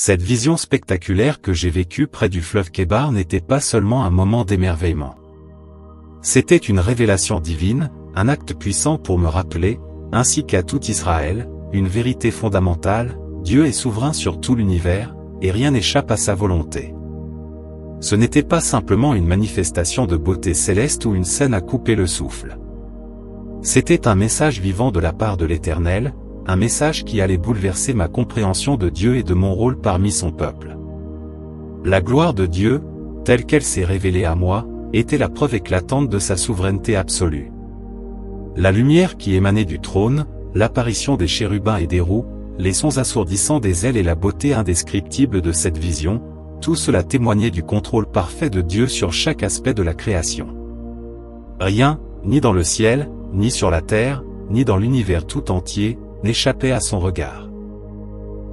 Cette vision spectaculaire que j'ai vécue près du fleuve Kébar n'était pas seulement un moment d'émerveillement. C'était une révélation divine, un acte puissant pour me rappeler, ainsi qu'à tout Israël, une vérité fondamentale: Dieu est souverain sur tout l'univers, et rien n'échappe à sa volonté. Ce n'était pas simplement une manifestation de beauté céleste ou une scène à couper le souffle. C'était un message vivant de la part de l'Éternel, un message qui allait bouleverser ma compréhension de Dieu et de mon rôle parmi son peuple. La gloire de Dieu, telle qu'elle s'est révélée à moi, était la preuve éclatante de sa souveraineté absolue. La lumière qui émanait du trône, l'apparition des chérubins et des roues, les sons assourdissants des ailes et la beauté indescriptible de cette vision, tout cela témoignait du contrôle parfait de Dieu sur chaque aspect de la création. Rien, ni dans le ciel, ni sur la terre, ni dans l'univers tout entier, n'échappait à son regard.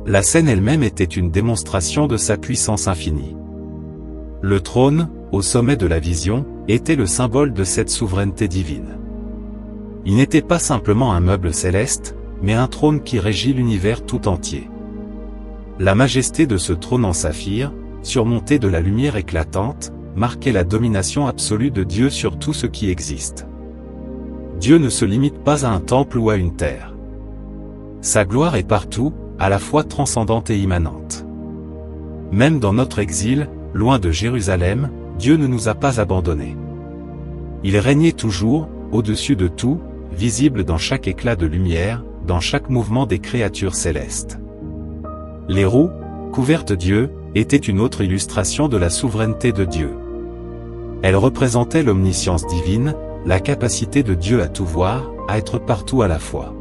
La scène elle-même était une démonstration de sa puissance infinie. Le trône, au sommet de la vision, était le symbole de cette souveraineté divine. Il n'était pas simplement un meuble céleste, mais un trône qui régit l'univers tout entier. La majesté de ce trône en saphir, surmonté de la lumière éclatante, marquait la domination absolue de Dieu sur tout ce qui existe. Dieu ne se limite pas à un temple ou à une terre. Sa gloire est partout, à la fois transcendante et immanente. Même dans notre exil, loin de Jérusalem, Dieu ne nous a pas abandonnés. Il régnait toujours, au-dessus de tout, visible dans chaque éclat de lumière, dans chaque mouvement des créatures célestes. Les roues, couvertes d'yeux, étaient une autre illustration de la souveraineté de Dieu. Elles représentaient l'omniscience divine, la capacité de Dieu à tout voir, à être partout à la fois.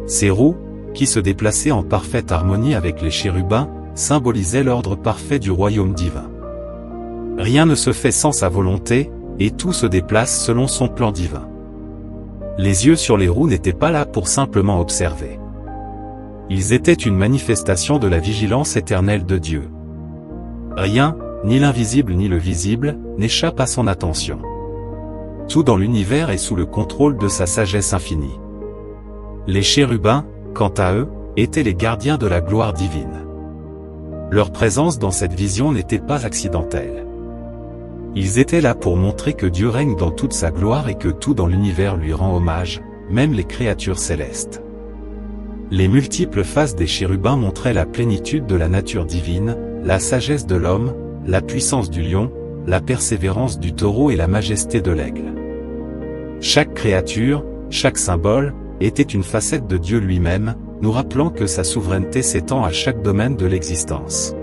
Ces roues, qui se déplaçaient en parfaite harmonie avec les chérubins, symbolisaient l'ordre parfait du royaume divin. Rien ne se fait sans sa volonté, et tout se déplace selon son plan divin. Les yeux sur les roues n'étaient pas là pour simplement observer. Ils étaient une manifestation de la vigilance éternelle de Dieu. Rien, ni l'invisible ni le visible, n'échappe à son attention. Tout dans l'univers est sous le contrôle de sa sagesse infinie. Les chérubins, quant à eux, étaient les gardiens de la gloire divine. Leur présence dans cette vision n'était pas accidentelle. Ils étaient là pour montrer que Dieu règne dans toute sa gloire et que tout dans l'univers lui rend hommage, même les créatures célestes. Les multiples faces des chérubins montraient la plénitude de la nature divine, la sagesse de l'homme, la puissance du lion, la persévérance du taureau et la majesté de l'aigle. Chaque créature, chaque symbole, était une facette de Dieu lui-même, nous rappelant que sa souveraineté s'étend à chaque domaine de l'existence.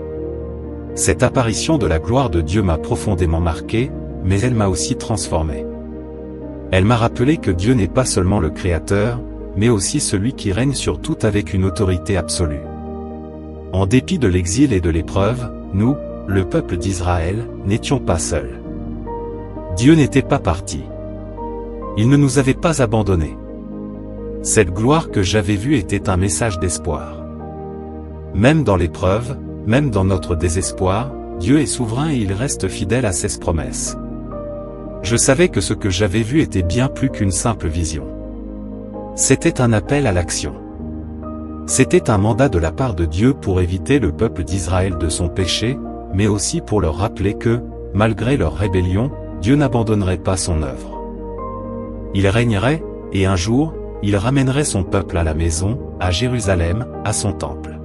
Cette apparition de la gloire de Dieu m'a profondément marqué, mais elle m'a aussi transformé. Elle m'a rappelé que Dieu n'est pas seulement le Créateur, mais aussi celui qui règne sur tout avec une autorité absolue. En dépit de l'exil et de l'épreuve, nous, le peuple d'Israël, n'étions pas seuls. Dieu n'était pas parti. Il ne nous avait pas abandonnés. Cette gloire que j'avais vue était un message d'espoir. Même dans l'épreuve, même dans notre désespoir, Dieu est souverain et il reste fidèle à ses promesses. Je savais que ce que j'avais vu était bien plus qu'une simple vision. C'était un appel à l'action. C'était un mandat de la part de Dieu pour éviter le peuple d'Israël de son péché, mais aussi pour leur rappeler que, malgré leur rébellion, Dieu n'abandonnerait pas son œuvre. Il régnerait, et un jour, il ramènerait son peuple à la maison, à Jérusalem, à son temple.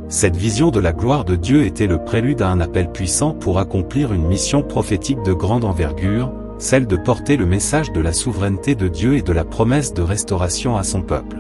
Cette vision de la gloire de Dieu était le prélude à un appel puissant pour accomplir une mission prophétique de grande envergure, celle de porter le message de la souveraineté de Dieu et de la promesse de restauration à son peuple.